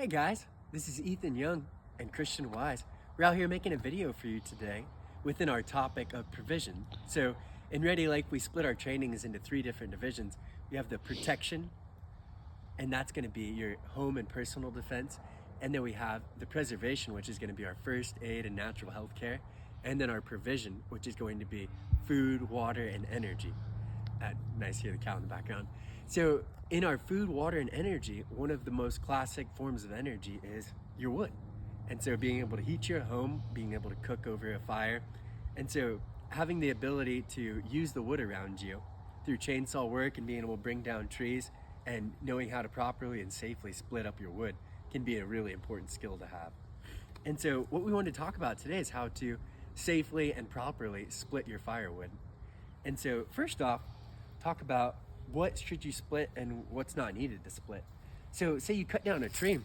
Hey guys, this is Ethan Young and Christian Wise. We're out here making a video for you today within our topic of provision. So in Ready Lake, we split our trainings into 3 different divisions. We have the protection, and that's going to be your home and personal defense. And then we have the preservation, which is going to be our first aid and natural health care. And then our provision, which is going to be food, water, and energy. Nice to hear the cow in the background. So in our food, water, and energy, one of the most classic forms of energy is your wood. And so being able to heat your home, being able to cook over a fire. And so having the ability to use the wood around you through chainsaw work and being able to bring down trees and knowing how to properly and safely split up your wood can be a really important skill to have. And so what we want to talk about today is how to safely and properly split your firewood. And so first off, talk about what should you split and what's not needed to split. So say you cut down a tree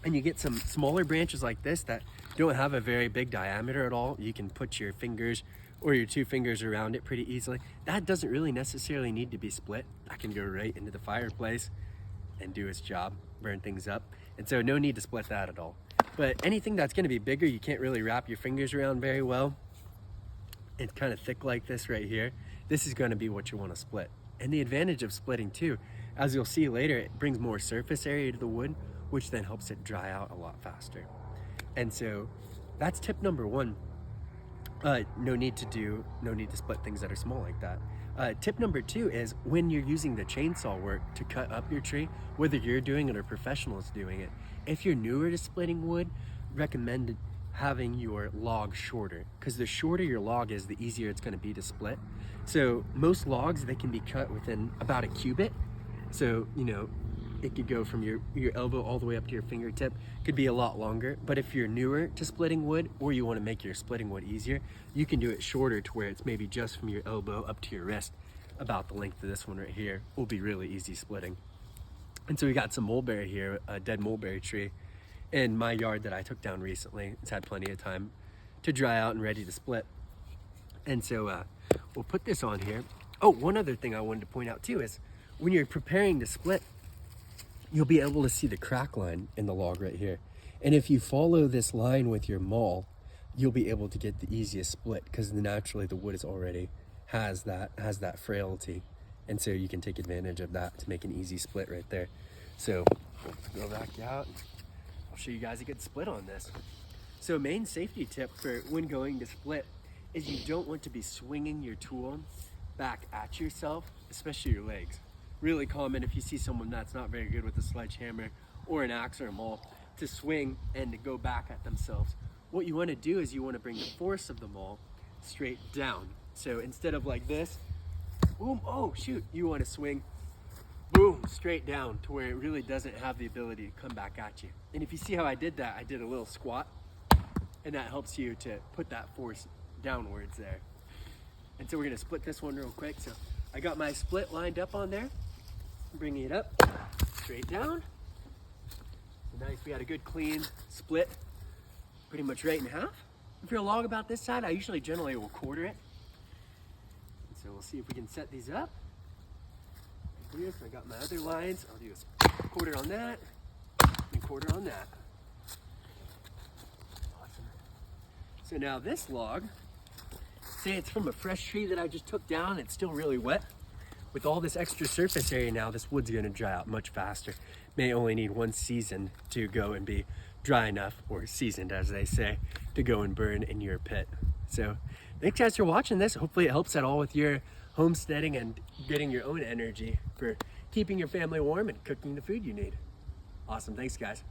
and you get some smaller branches like this that don't have a very big diameter at all. You can put your fingers or your 2 fingers around it pretty easily. That doesn't really necessarily need to be split. That can go right into the fireplace and do its job, burn things up. And so no need to split that at all. But anything that's gonna be bigger, you can't really wrap your fingers around very well. It's kind of thick like this right here. This is gonna be what you wanna split. And the advantage of splitting too, as you'll see later, it brings more surface area to the wood, which then helps it dry out a lot faster. And so that's tip number 1. No need to split things that are small like that. Tip number 2 is when you're using the chainsaw work to cut up your tree, whether you're doing it or professionals doing it, if you're newer to splitting wood, recommend having your log shorter, because the shorter your log is, the easier it's going to be to split. So most logs, they can be cut within about a cubit. So, it could go from your elbow all the way up to your fingertip. Could be a lot longer. But if you're newer to splitting wood, or you want to make your splitting wood easier, you can do it shorter to where it's maybe just from your elbow up to your wrist. About the length of this one right here will be really easy splitting. And so we got some mulberry here, a dead mulberry tree in my yard that I took down recently. It's had plenty of time to dry out and ready to split. And so we'll put this on here. Oh, one other thing I wanted to point out too is when you're preparing to split, you'll be able to see the crack line in the log right here. And if you follow this line with your maul, you'll be able to get the easiest split, because naturally the wood is already has that frailty. And so you can take advantage of that to make an easy split right there. So we'll go back out. I'll show you guys a good split on this. So main safety tip for when going to split is you don't want to be swinging your tool back at yourself, especially your legs. Really common if you see someone that's not very good with a sledgehammer or an axe or a maul to swing and to go back at themselves. What you want to do is you want to bring the force of the maul straight down. So instead of like this, boom, oh shoot, you want to swing, boom, straight down to where it really doesn't have the ability to come back at you. And if you see how I did that, I did a little squat, and that helps you to put that force downwards there. And so we're gonna split this one real quick. So I got my split lined up on there, bringing it up, straight down. So nice, we had a good clean split, pretty much right in half. If you're a log about this side, I usually generally will quarter it. And so we'll see if we can set these up. Here, so I got my other lines. I'll do a quarter on that and quarter on that. Awesome. So now this log, say it's from a fresh tree that I just took down, it's still really wet. With all this extra surface area now, this wood's gonna dry out much faster. May only need 1 season to go and be dry enough, or seasoned as they say, to go and burn in your pit. So thanks guys for watching this. Hopefully it helps at all with your homesteading and getting your own energy for keeping your family warm and cooking the food you need. Awesome, thanks guys.